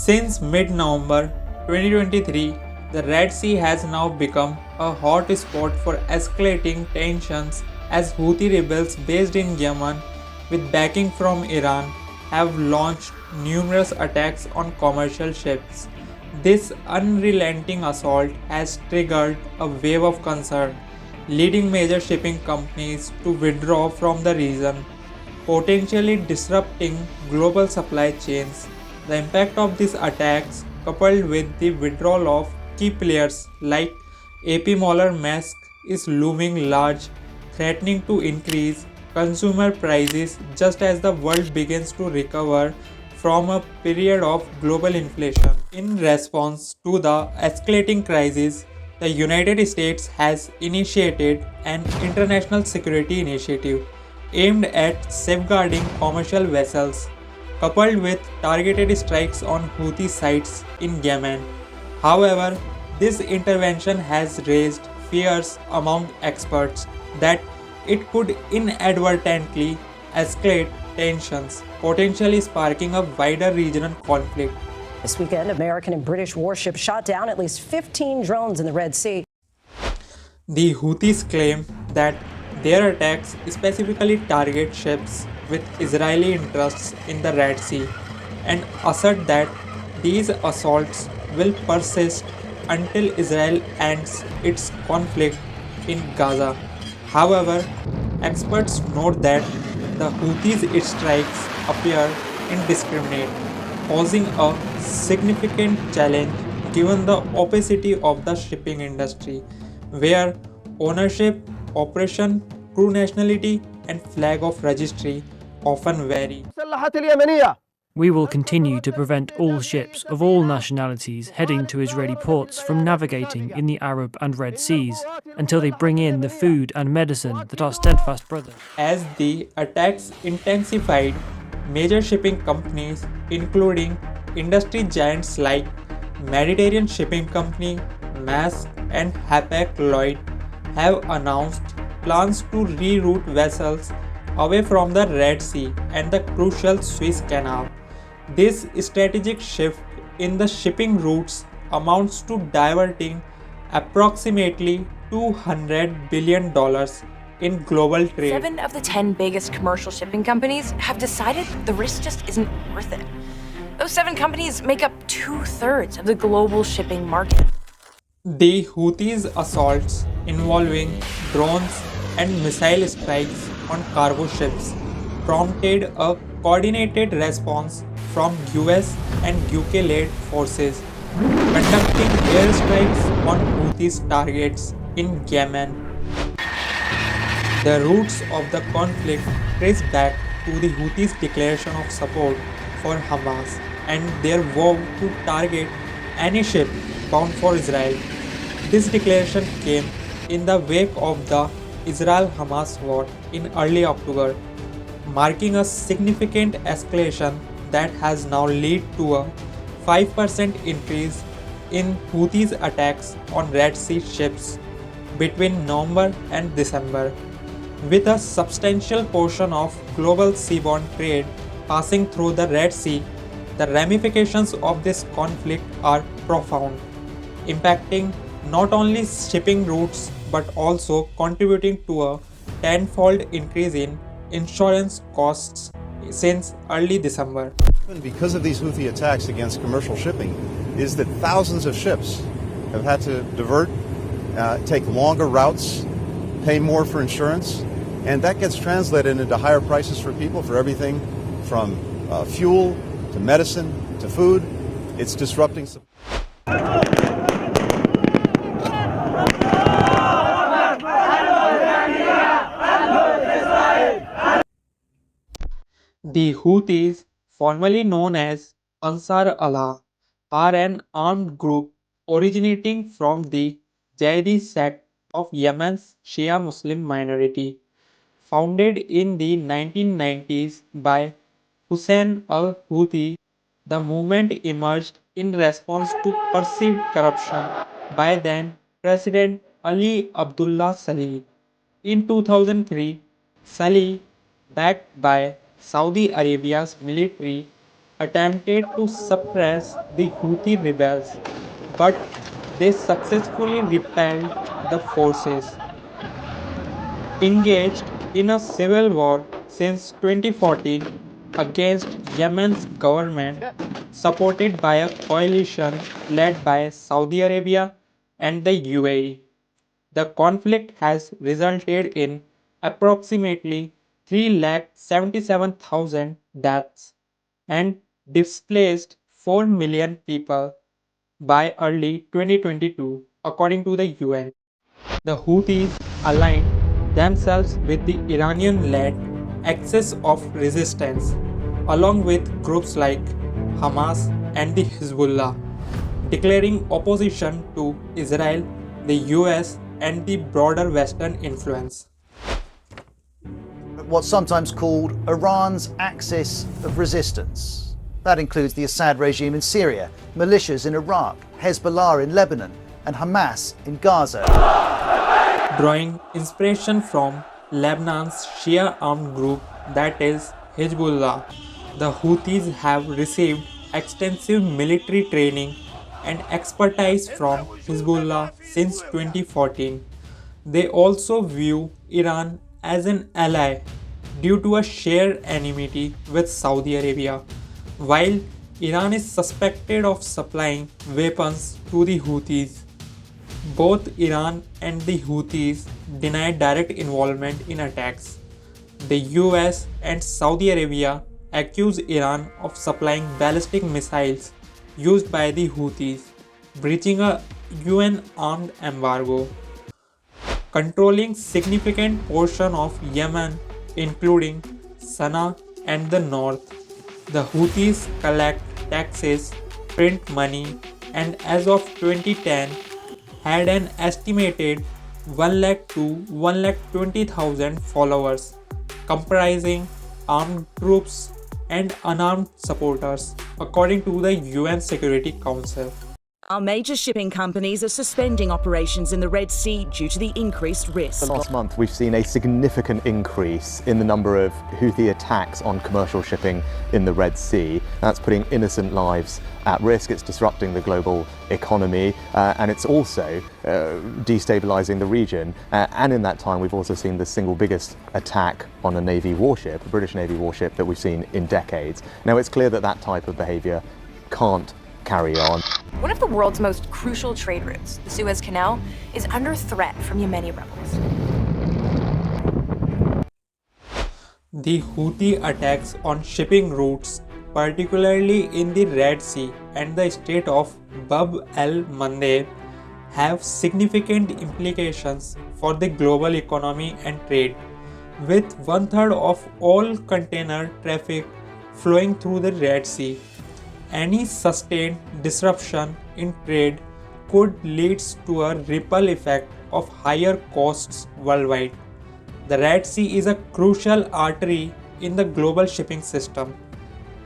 Since mid-November 2023, the Red Sea has now become a hot spot for escalating tensions as Houthi rebels based in Yemen with backing from Iran have launched numerous attacks on commercial ships. This unrelenting assault has triggered a wave of concern, leading major shipping companies to withdraw from the region, potentially disrupting global supply chains. The impact of these attacks, coupled with the withdrawal of key players like AP Moller Maersk, is looming large, threatening to increase consumer prices just as the world begins to recover from a period of global inflation. In response to the escalating crisis, the United States has initiated an international security initiative aimed at safeguarding commercial vessels, coupled with targeted strikes on Houthi sites in Yemen. However, this intervention has raised fears among experts that it could inadvertently escalate tensions, potentially sparking a wider regional conflict. This weekend, American and British warships shot down at least 15 drones in the Red Sea. The Houthis claim that their attacks specifically target ships with Israeli interests in the Red Sea and assert that these assaults will persist until Israel ends its conflict in Gaza. However, experts note that the Houthis' strikes appear indiscriminate, posing a significant challenge given the opacity of the shipping industry, where ownership, operation, crew nationality, and flag of registry often vary. We will continue to prevent all ships of all nationalities heading to Israeli ports from navigating in the Arab and Red Seas until they bring in the food and medicine that our steadfast brothers. As the attacks intensified, major shipping companies, including industry giants like Mediterranean Shipping Company, Maersk, and Hapag-Lloyd, have announced plans to reroute vessels away from the Red Sea and the crucial Suez Canal. This strategic shift in the shipping routes amounts to diverting approximately $200 billion in global trade. 7 of the 10 biggest commercial shipping companies have decided the risk just isn't worth it. Those 7 companies make up 2/3 of the global shipping market. The Houthis' assaults involving drones and missile strikes on cargo ships prompted a coordinated response from US and UK-led forces, conducting airstrikes on Houthis' targets in Yemen. The roots of the conflict trace back to the Houthis' declaration of support for Hamas and their vow to target any ship bound for Israel. This declaration came in the wake of the Israel-Hamas war in early October, marking a significant escalation that has now led to a 5% increase in Houthis' attacks on Red Sea ships between November and December. With a substantial portion of global seaborne trade passing through the Red Sea, the ramifications of this conflict are profound, impacting not only shipping routes but also contributing to a tenfold increase in insurance costs since early December. Because of these Houthi attacks against commercial shipping, is that thousands of ships have had to divert, take longer routes, pay more for insurance, and that gets translated into higher prices for people for everything from fuel to medicine to food. It's disrupting supply. The Houthis, formerly known as Ansar Allah, are an armed group originating from the Zaidi sect of Yemen's Shia Muslim minority. Founded in the 1990s by Hussein al-Houthi, the movement emerged in response to perceived corruption by then President Ali Abdullah Saleh. In 2003, Saleh, backed by Saudi Arabia's military, attempted to suppress the Houthi rebels, but they successfully repelled the forces engaged in a civil war since 2014 against Yemen's government, supported by a coalition led by Saudi Arabia and the UAE. The conflict has resulted in approximately 377,000 deaths and displaced 4 million people by early 2022, according to the UN. The Houthis aligned themselves with the Iranian led Axis of Resistance, along with groups like Hamas and the Hezbollah, declaring opposition to Israel, the US, and the broader Western influence. What's sometimes called Iran's axis of resistance. That includes the Assad regime in Syria, militias in Iraq, Hezbollah in Lebanon, and Hamas in Gaza. Drawing inspiration from Lebanon's Shia armed group, that is Hezbollah, the Houthis have received extensive military training and expertise from Hezbollah since 2014. They also view Iran as an ally due to a shared enmity with Saudi Arabia, while Iran is suspected of supplying weapons to the Houthis. Both Iran and the Houthis deny direct involvement in attacks. The US and Saudi Arabia accuse Iran of supplying ballistic missiles used by the Houthis, breaching a UN armed embargo. Controlling significant portion of Yemen, including Sana'a and the north. The Houthis collect taxes, print money, and as of 2010 had an estimated 1 lakh to 1,20,000 followers, comprising armed troops and unarmed supporters, according to the UN Security Council. Our major shipping companies are suspending operations in the Red Sea due to the increased risk. Last month, we've seen a significant increase in the number of Houthi attacks on commercial shipping in the Red Sea. That's putting innocent lives at risk. It's disrupting the global economy, and it's also destabilizing the region. And in that time, we've also seen the single biggest attack on a Navy warship, a British Navy warship, that we've seen in decades. Now, it's clear that that type of behavior can't carry on. One of the world's most crucial trade routes, the Suez Canal, is under threat from Yemeni rebels. The Houthi attacks on shipping routes, particularly in the Red Sea and the state of Bab el-Mandeb, have significant implications for the global economy and trade, with 1/3 of all container traffic flowing through the Red Sea. Any sustained disruption in trade could lead to a ripple effect of higher costs worldwide. The Red Sea is a crucial artery in the global shipping system,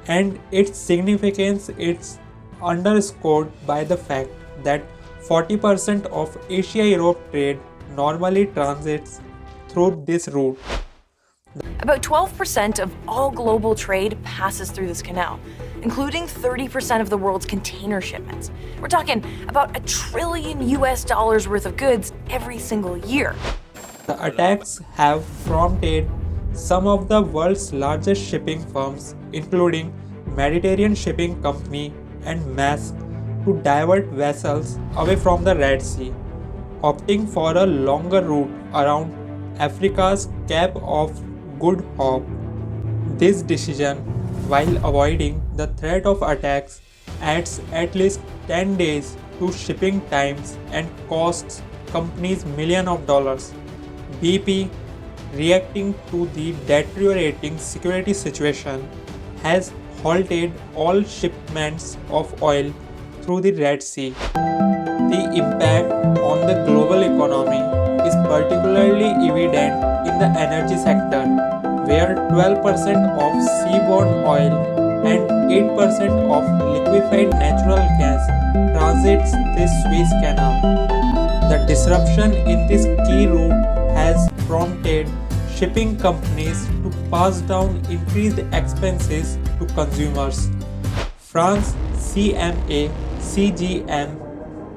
and its significance is underscored by the fact that 40% of Asia-Europe trade normally transits through this route. About 12% of all global trade passes through this canal, including 30% of the world's container shipments. We're talking about $1 trillion worth of goods every single year. The attacks have prompted some of the world's largest shipping firms, including Mediterranean Shipping Company and Maersk, to divert vessels away from the Red Sea, opting for a longer route around Africa's Cape of Good Hope. This decision, while avoiding the threat of attacks, adds at least 10 days to shipping times and costs companies millions of dollars. BP, reacting to the deteriorating security situation, has halted all shipments of oil through the Red Sea. The impact on the global economy is particularly evident in the energy sector, where 12% of seaborne oil and 8% of liquefied natural gas transits the Suez Canal. The disruption in this key route has prompted shipping companies to pass down increased expenses to consumers, France CGM,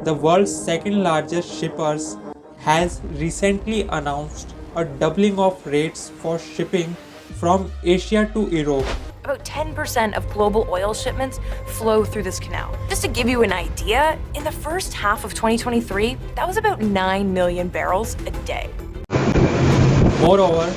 the world's second largest shippers, has recently announced a doubling of rates for shipping from Asia to Europe. About 10% of global oil shipments flow through this canal. Just to give you an idea, in the first half of 2023, that was about 9 million barrels a day. Moreover,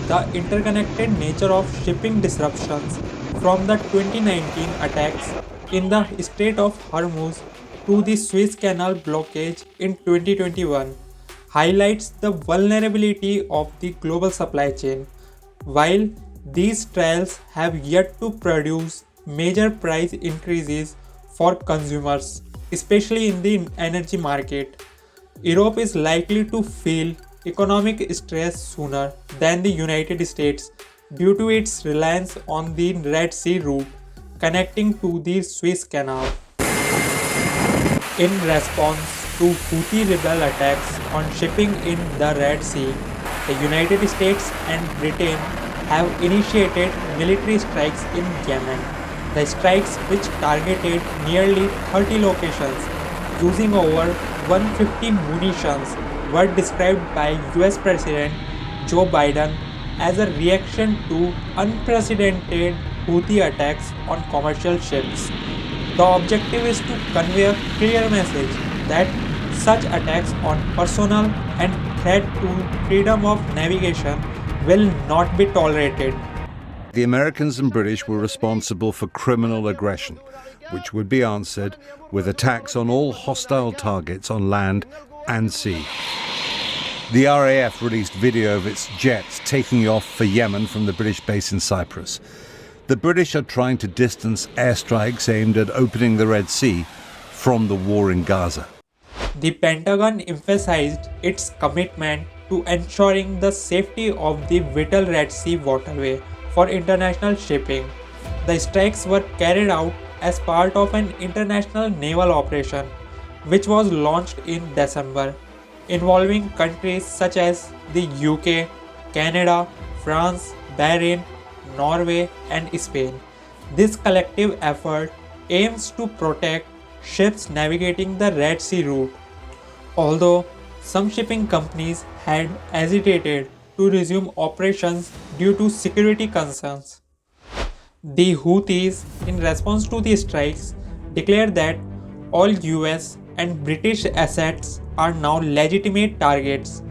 the interconnected nature of shipping disruptions from the 2019 attacks in the Strait of Hormuz to the Suez Canal blockage in 2021 highlights the vulnerability of the global supply chain. While these trials have yet to produce major price increases for consumers, especially in the energy market, Europe is likely to feel economic stress sooner than the United States due to its reliance on the Red Sea route connecting to the Suez Canal. In response to Houthi rebel attacks on shipping in the Red Sea, the United States and Britain have initiated military strikes in Yemen. The strikes, which targeted nearly 30 locations using over 150 munitions, were described by US President Joe Biden as a reaction to unprecedented Houthi attacks on commercial ships. The objective is to convey a clear message that such attacks on personnel and threat to freedom of navigation will not be tolerated. The Americans and British were responsible for criminal aggression, which would be answered with attacks on all hostile targets on land and sea. The RAF released video of its jets taking off for Yemen from the British base in Cyprus. The British are trying to distance airstrikes aimed at opening the Red Sea from the war in Gaza. The Pentagon emphasized its commitment to ensuring the safety of the vital Red Sea waterway for international shipping. The strikes were carried out as part of an international naval operation, which was launched in December, involving countries such as the UK, Canada, France, Bahrain, Norway, and Spain. This collective effort aims to protect ships navigating the Red Sea route. Although some shipping companies had hesitated to resume operations due to security concerns, the Houthis, in response to the strikes, declared that all US and British assets are now legitimate targets.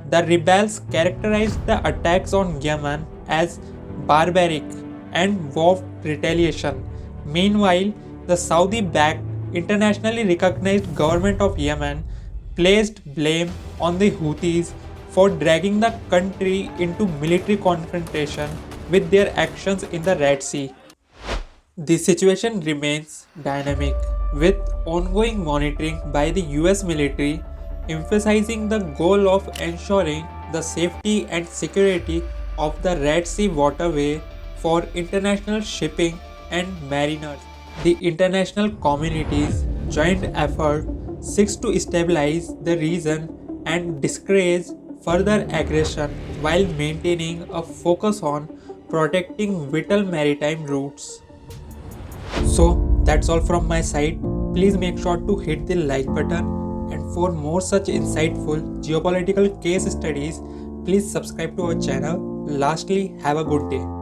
The rebels characterized the attacks on Yemen as barbaric and vowed retaliation. Meanwhile, the Saudi-backed internationally recognized government of Yemen placed blame on the Houthis for dragging the country into military confrontation with their actions in the Red Sea. The situation remains dynamic, with ongoing monitoring by the US military emphasizing the goal of ensuring the safety and security of the Red Sea waterway for international shipping and mariners. The international community's joint effort seeks to stabilize the region and discourage further aggression while maintaining a focus on protecting vital maritime routes. So that's all from my side. Please make sure to hit the like button, and for more such insightful geopolitical case studies, please subscribe to our channel. Lastly, have a good day.